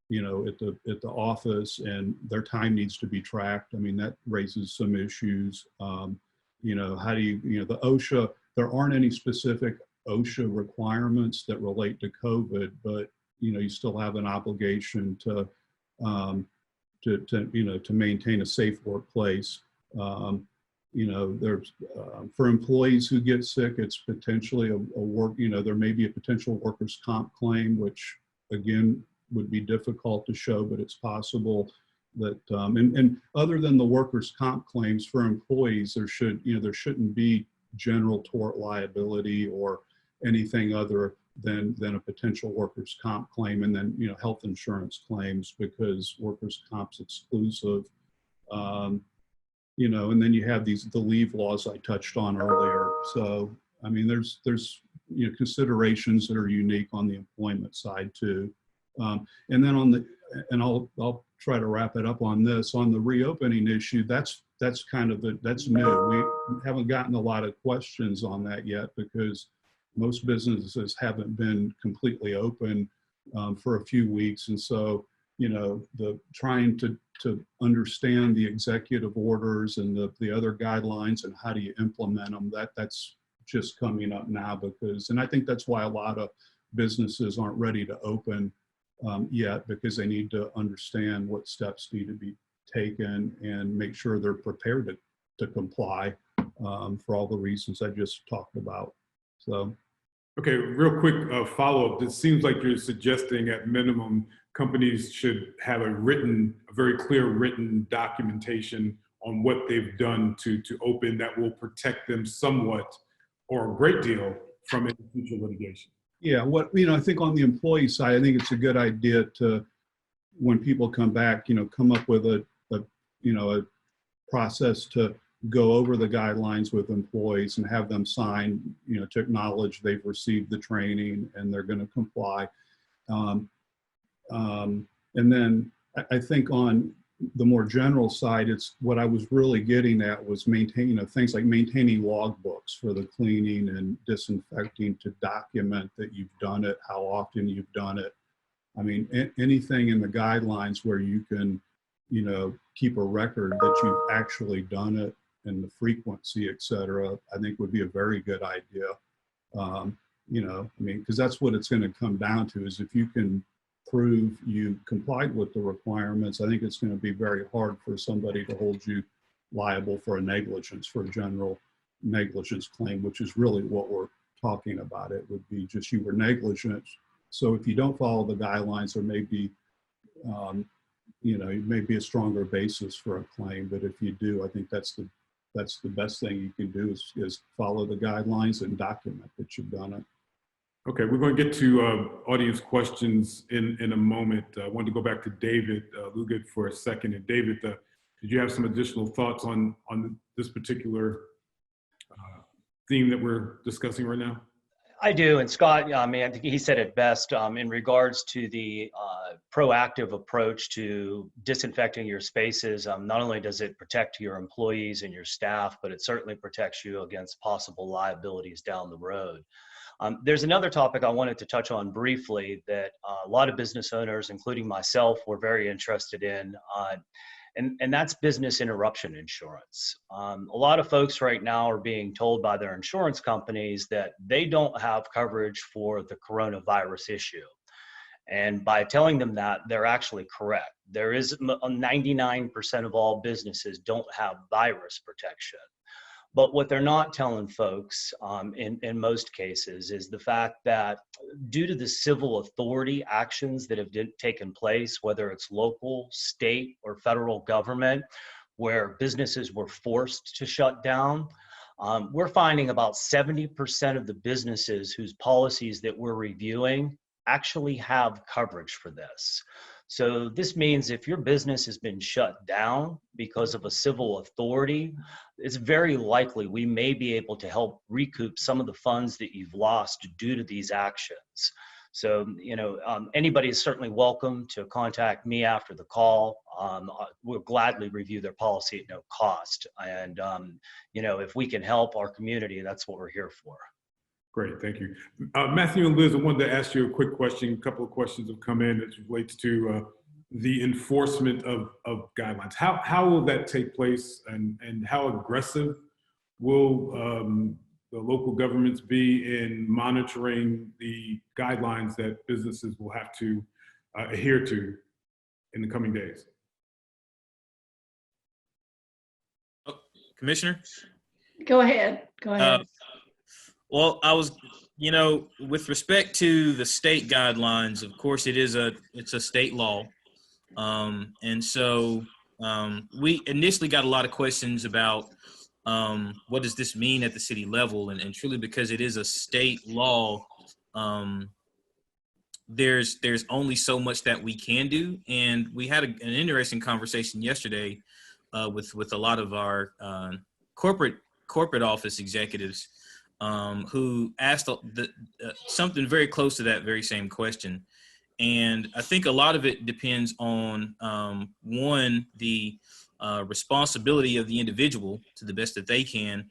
you know, at the office, and their time needs to be tracked. I mean, that raises some issues. You know, how do you know, the OSHA, there aren't any specific OSHA requirements that relate to COVID, but, you know, you still have an obligation to you know, to maintain a safe workplace. You know, there's for employees who get sick, it's potentially a work, you know, there may be a potential workers' comp claim, which again would be difficult to show, but it's possible that and other than the workers' comp claims for employees, there shouldn't be general tort liability or anything other than a potential workers' comp claim, and then, you know, health insurance claims, because workers' comp's exclusive. You know, and then you have the leave laws I touched on earlier. So, I mean, there's you know, considerations that are unique on the employment side too. And then on the, and I'll try to wrap it up on this. On the reopening issue, that's kind of that's new. We haven't gotten a lot of questions on that yet because most businesses haven't been completely open for a few weeks. And so, you know, the trying to understand the executive orders and the other guidelines and how do you implement them, that's just coming up now because, and I think that's why a lot of businesses aren't ready to open yet, because they need to understand what steps need to be taken and make sure they're prepared to comply for all the reasons I just talked about. So. Okay, real quick follow-up. It seems like you're suggesting at minimum companies should have a very clear written documentation on what they've done to open that will protect them somewhat or a great deal from any future litigation. Yeah, I think on the employee side, I think it's a good idea to, when people come back, come up with a process to go over the guidelines with employees and have them sign, to acknowledge they've received the training and they're going to comply. And then I think on the more general side, it's what I was really getting at was maintaining things like maintaining logbooks for the cleaning and disinfecting to document that you've done it, how often you've done it. I mean, anything in the guidelines where you can, keep a record that you've actually done it and the frequency, et cetera, I think would be a very good idea. Because that's what it's going to come down to is if you can prove you complied with the requirements, I think it's going to be very hard for somebody to hold you liable for a general negligence claim, which is really what we're talking about. It would be just you were negligent. So if you don't follow the guidelines, there may be, it may be a stronger basis for a claim. But if you do, I think that's the best thing you can do is follow the guidelines and document that you've done it. Okay, we're going to get to audience questions in a moment. I wanted to go back to David Lugut for a second. And David, did you have some additional thoughts on this particular theme that we're discussing right now? I do, and Scott, I think he said it best in regards to the proactive approach to disinfecting your spaces. Not only does it protect your employees and your staff, but it certainly protects you against possible liabilities down the road. There's another topic I wanted to touch on briefly that a lot of business owners, including myself, were very interested in, and that's business interruption insurance. A lot of folks right now are being told by their insurance companies that they don't have coverage for the coronavirus issue. And by telling them that, they're actually correct. There is 99% of all businesses don't have virus protection. But what they're not telling folks in most cases is the fact that due to the civil authority actions that have taken place, whether it's local, state, or federal government, where businesses were forced to shut down, we're finding about 70% of the businesses whose policies that we're reviewing actually have coverage for this. So this means if your business has been shut down because of a civil authority, it's very likely we may be able to help recoup some of the funds that you've lost due to these actions. So, anybody is certainly welcome to contact me after the call. We'll gladly review their policy at no cost. And, if we can help our community, that's what we're here for. Great, thank you. Matthew and Liz, I wanted to ask you a quick question. A couple of questions have come in that relates to the enforcement of guidelines. How will that take place and how aggressive will the local governments be in monitoring the guidelines that businesses will have to adhere to in the coming days? Oh, Commissioner? Go ahead. Well, I was, with respect to the state guidelines, of course, it's a state law. And so we initially got a lot of questions about what does this mean at the city level? And truly, because it is a state law, there's only so much that we can do. And we had an interesting conversation yesterday with a lot of our corporate office executives who asked something very close to that very same question. And I think a lot of it depends on, one, the responsibility of the individual to the best that they can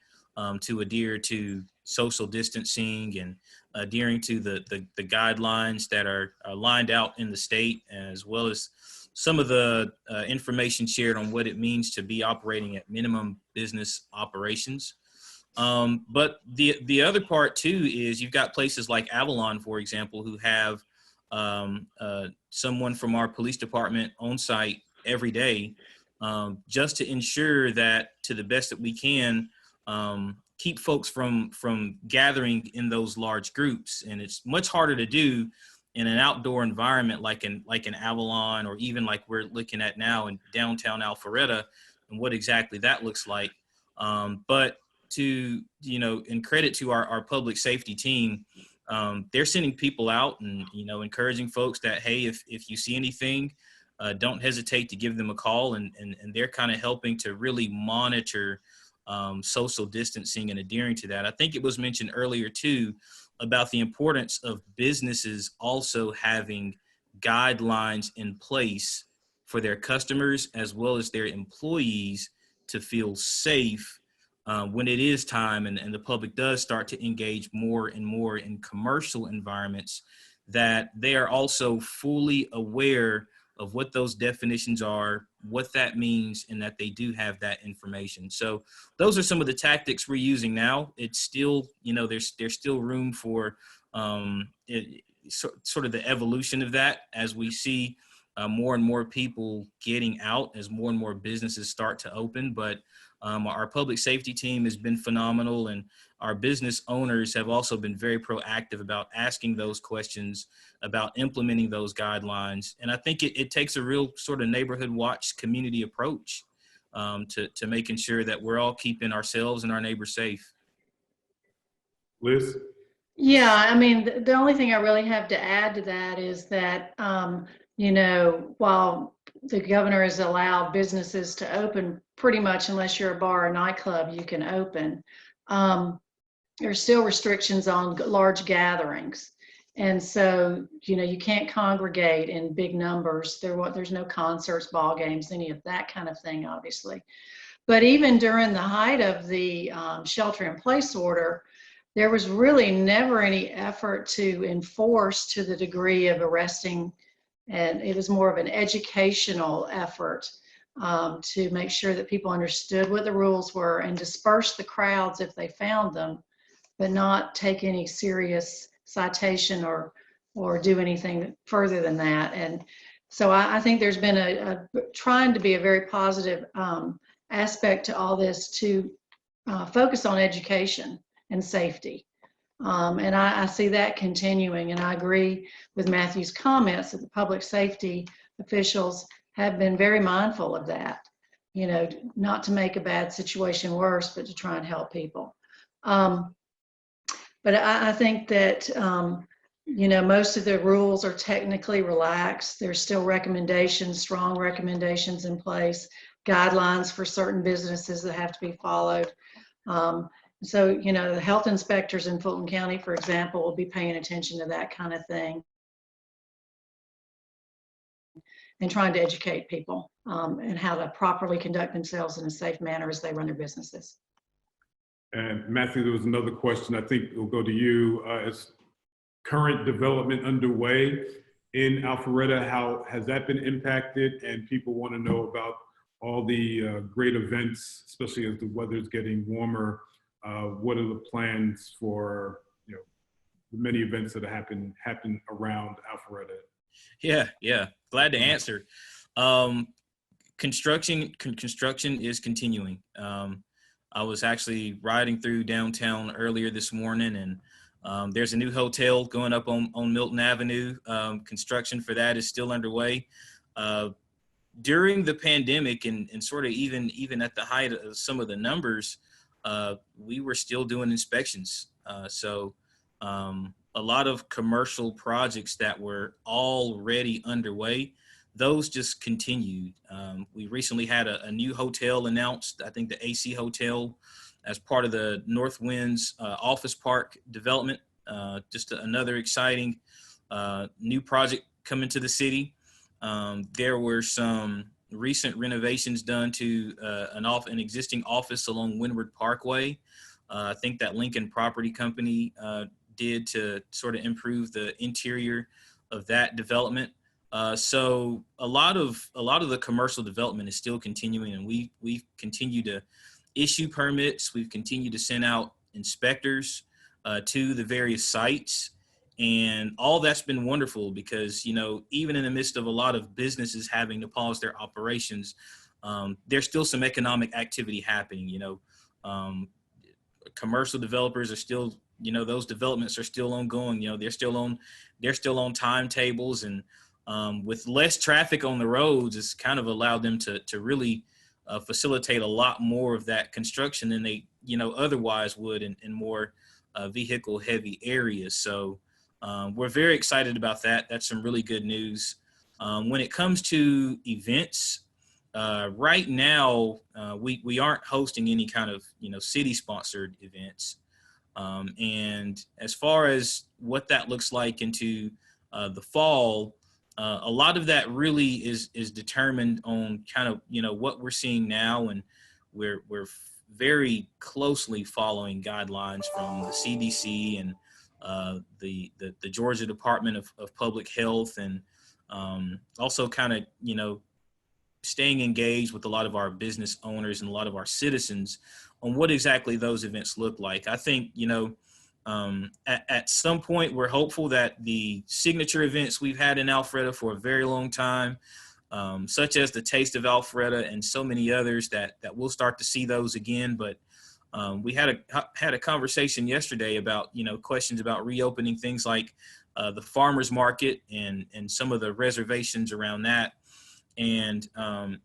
to adhere to social distancing and adhering to the guidelines that are lined out in the state, as well as some of the information shared on what it means to be operating at minimum business operations. But the other part too is you've got places like Avalon, for example, who have someone from our police department on site every day, just to ensure that, to the best that we can, keep folks from gathering in those large groups. And it's much harder to do in an outdoor environment like in Avalon, or even like we're looking at now in downtown Alpharetta, and what exactly that looks like. But to, in credit to our public safety team, they're sending people out and, encouraging folks that, hey, if you see anything, don't hesitate to give them a call, and they're kind of helping to really monitor social distancing and adhering to that. I think it was mentioned earlier too about the importance of businesses also having guidelines in place for their customers as well as their employees to feel safe when it is time and the public does start to engage more and more in commercial environments, that they are also fully aware of what those definitions are, what that means, and that they do have that information. So those are some of the tactics we're using now. It's still, there's still room for sort of the evolution of that as we see more and more people getting out, as more and more businesses start to open. But our public safety team has been phenomenal, and our business owners have also been very proactive about asking those questions, about implementing those guidelines. And I think it takes a real sort of neighborhood watch community approach to making sure that we're all keeping ourselves and our neighbors safe. Liz? Yeah, I mean, the only thing I really have to add to that is that, while the governor has allowed businesses to open pretty much, unless you're a bar or nightclub, you can open. There's still restrictions on large gatherings. And so, you can't congregate in big numbers. There's no concerts, ball games, any of that kind of thing, obviously. But even during the height of the shelter in place order, there was really never any effort to enforce to the degree of arresting. And it was more of an educational effort to make sure that people understood what the rules were and disperse the crowds if they found them, but not take any serious citation or do anything further than that. And so I think there's been a trying to be a very positive aspect to all this, to focus on education and safety. And I see that continuing, and I agree with Matthew's comments that the public safety officials have been very mindful of that, not to make a bad situation worse, but to try and help people. But I think that, most of the rules are technically relaxed. There's still recommendations, strong recommendations in place, guidelines for certain businesses that have to be followed. So, the health inspectors in Fulton County, for example, will be paying attention to that kind of thing and trying to educate people and how to properly conduct themselves in a safe manner as they run their businesses. And Matthew, there was another question. I think we'll go to you. Is current development underway in Alpharetta? How has that been impacted? And people want to know about all the great events, especially as the weather's getting warmer. What are the plans for the many events that happen around Alpharetta? Yeah, glad to answer. Construction is continuing. I was actually riding through downtown earlier this morning, and there's a new hotel going up on Milton Avenue. Construction for that is still underway. During the pandemic and sort of even at the height of some of the numbers, we were still doing inspections. So a lot of commercial projects that were already underway, those just continued. We recently had a new hotel announced, I think the AC Hotel, as part of the Northwinds Office Park development. Just another exciting new project coming to the city. There were some recent renovations done to an existing office along Windward Parkway. I think that Lincoln Property Company did to sort of improve the interior of that development. So a lot of the commercial development is still continuing, and we've continued to issue permits. We've continued to send out inspectors to the various sites, and all that's been wonderful because, you know, even in the midst of a lot of businesses having to pause their operations, there's still some economic activity happening. You know, commercial developers are still, you know, those developments are still ongoing. You know, they're still on timetables, and with less traffic on the roads, it's kind of allowed them to really facilitate a lot more of that construction than they, you know, otherwise would in more vehicle heavy areas. So we're very excited about that. That's some really good news. When it comes to events, right now, we aren't hosting any kind of, you know, city sponsored events. And as far as what that looks like into the fall, a lot of that really is determined on kind of, you know, what we're seeing now, and we're very closely following guidelines from the CDC and the Georgia Department of Public Health, and also kind of, you know, staying engaged with a lot of our business owners and a lot of our citizens on what exactly those events look like. I think, you know, at some point, we're hopeful that the signature events we've had in Alpharetta for a very long time, such as the Taste of Alpharetta and so many others, that we'll start to see those again. But we had a conversation yesterday about, you know, questions about reopening things like the farmers market and some of the reservations around that. And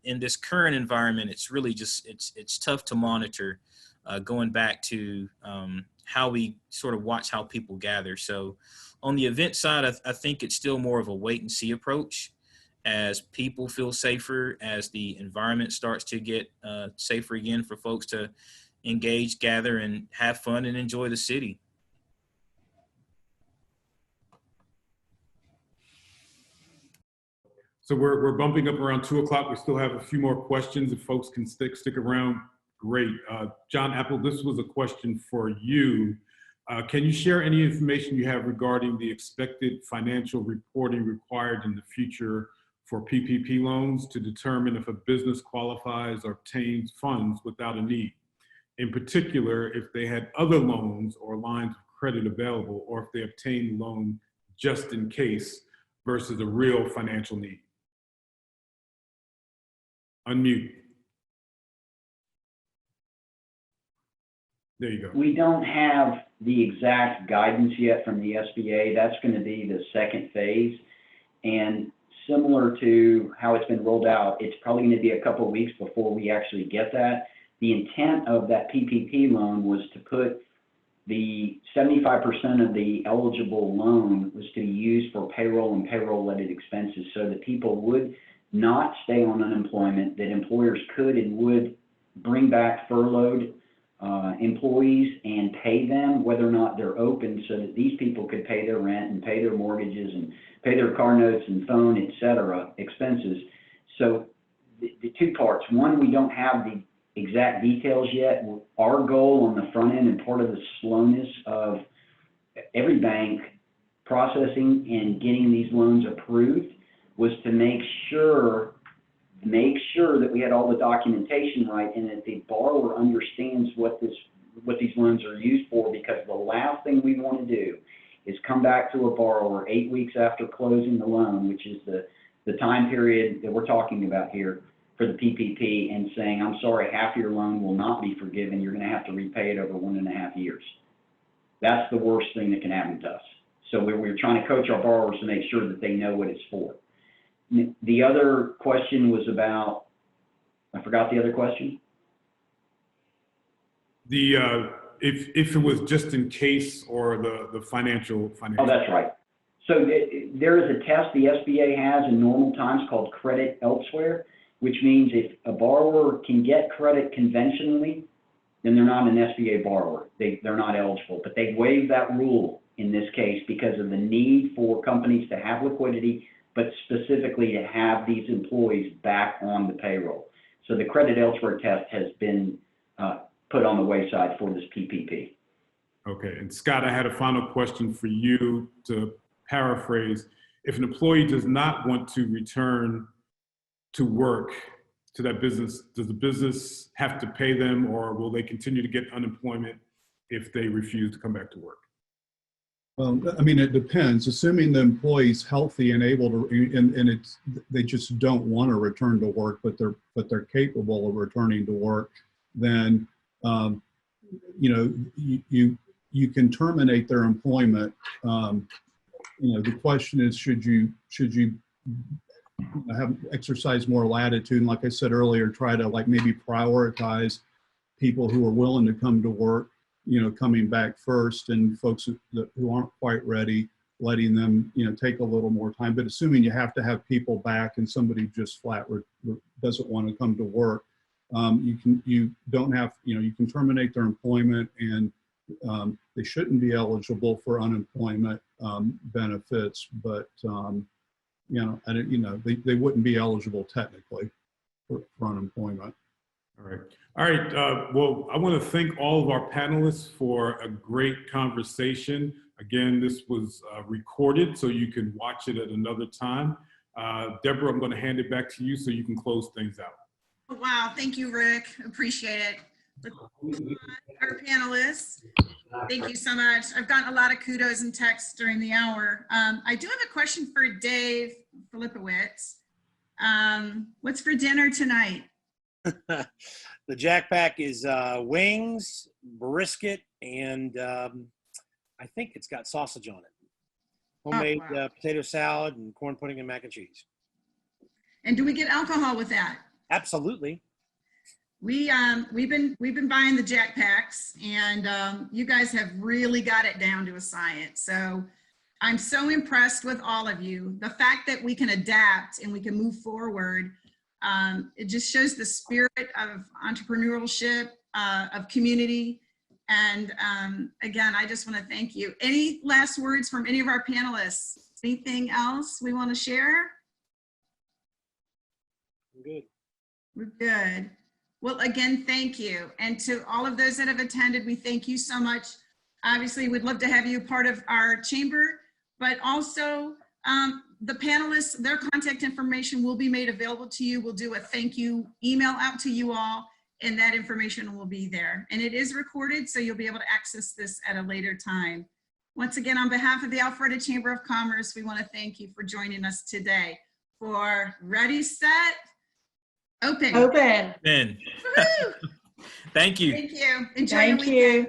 in this current environment, it's really just, it's tough to monitor going back to how we sort of watch how people gather. So on the event side, I think it's still more of a wait and see approach as people feel safer, as the environment starts to get safer again for folks to engage, gather, and have fun and enjoy the city. So we're bumping up around 2 o'clock. We still have a few more questions. If folks can stick around, great. John Apple, this was a question for you. Can you share any information you have regarding the expected financial reporting required in the future for PPP loans to determine if a business qualifies or obtains funds without a need? In particular, if they had other loans or lines of credit available, or if they obtained a loan just in case versus a real financial need. Unmute. There you go. We don't have the exact guidance yet from the SBA. That's going to be the second phase. And similar to how it's been rolled out, it's probably going to be a couple of weeks before we actually get that. The intent of that PPP loan was to put the 75% of the eligible loan was to be used for payroll and payroll-related expenses, so that people would not stay on unemployment, that employers could and would bring back furloughed employees and pay them whether or not they're open, so that these people could pay their rent and pay their mortgages and pay their car notes and phone, et cetera, expenses. So the two parts. One, we don't have the exact details yet. Our goal on the front end, and part of the slowness of every bank processing and getting these loans approved, was to make sure that we had all the documentation right, and that the borrower understands what these loans are used for, because the last thing we want to do is come back to a borrower 8 weeks after closing the loan, which is the time period that we're talking about here for the PPP, and saying, I'm sorry, half your loan will not be forgiven. You're going to have to repay it over 1.5 years. That's the worst thing that can happen to us. So we're trying to coach our borrowers to make sure that they know what it's for. The other question was about, I forgot the other question. The if it was just in case, or the financial. Oh, that's right. So there is a test the SBA has in normal times called credit elsewhere, which means if a borrower can get credit conventionally, then they're not an SBA borrower. They're not eligible, but they waived that rule in this case because of the need for companies to have liquidity, but specifically to have these employees back on the payroll. So the credit elsewhere test has been put on the wayside for this PPP. Okay, and Scott, I had a final question for you to paraphrase. If an employee does not want to return to work to that business, does the business have to pay them, or will they continue to get unemployment if they refuse to come back to work? Well, I mean, it depends. Assuming the employee's healthy and able to, and they just don't want to return to work, but they're capable of returning to work, then you know, you can terminate their employment. You know, the question is, should you have exercise more latitude? And like I said earlier, try to like maybe prioritize people who are willing to come to work, you know, coming back first, and folks who aren't quite ready, letting them, you know, take a little more time. But assuming you have to have people back and somebody just flat doesn't want to come to work, you don't have, you know, you can terminate their employment, and they shouldn't be eligible for unemployment benefits, but you know, and you know, they wouldn't be eligible technically for unemployment. All right. All right. Well, I want to thank all of our panelists for a great conversation. Again, this was recorded, so you can watch it at another time. Deborah, I'm going to hand it back to you so you can close things out. Wow, thank you, Rick. Appreciate it. Our panelists, thank you so much. I've gotten a lot of kudos and texts during the hour. I do have a question for Dave Filipowicz. What's for dinner tonight? The Jack Pack is wings, brisket, and I think it's got sausage on it. Homemade potato salad and corn pudding and mac and cheese. And do we get alcohol with that? Absolutely. We've been buying the Jack Packs, and you guys have really got it down to a science. So I'm so impressed with all of you. The fact that we can adapt and we can move forward, it just shows the spirit of entrepreneurship, of community. And again, I just want to thank you. Any last words from any of our panelists? Anything else we want to share? I'm good. We're good. Well, again, thank you. And to all of those that have attended, we thank you so much. Obviously, we'd love to have you part of our chamber, but also the panelists, their contact information will be made available to you. We'll do a thank you email out to you all, and that information will be there. And it is recorded, so you'll be able to access this at a later time. Once again, on behalf of the Alpharetta Chamber of Commerce, we want to thank you for joining us today for Ready, Set, Open. Open. Ben. Thank you. Thank you. Enjoy your weekend.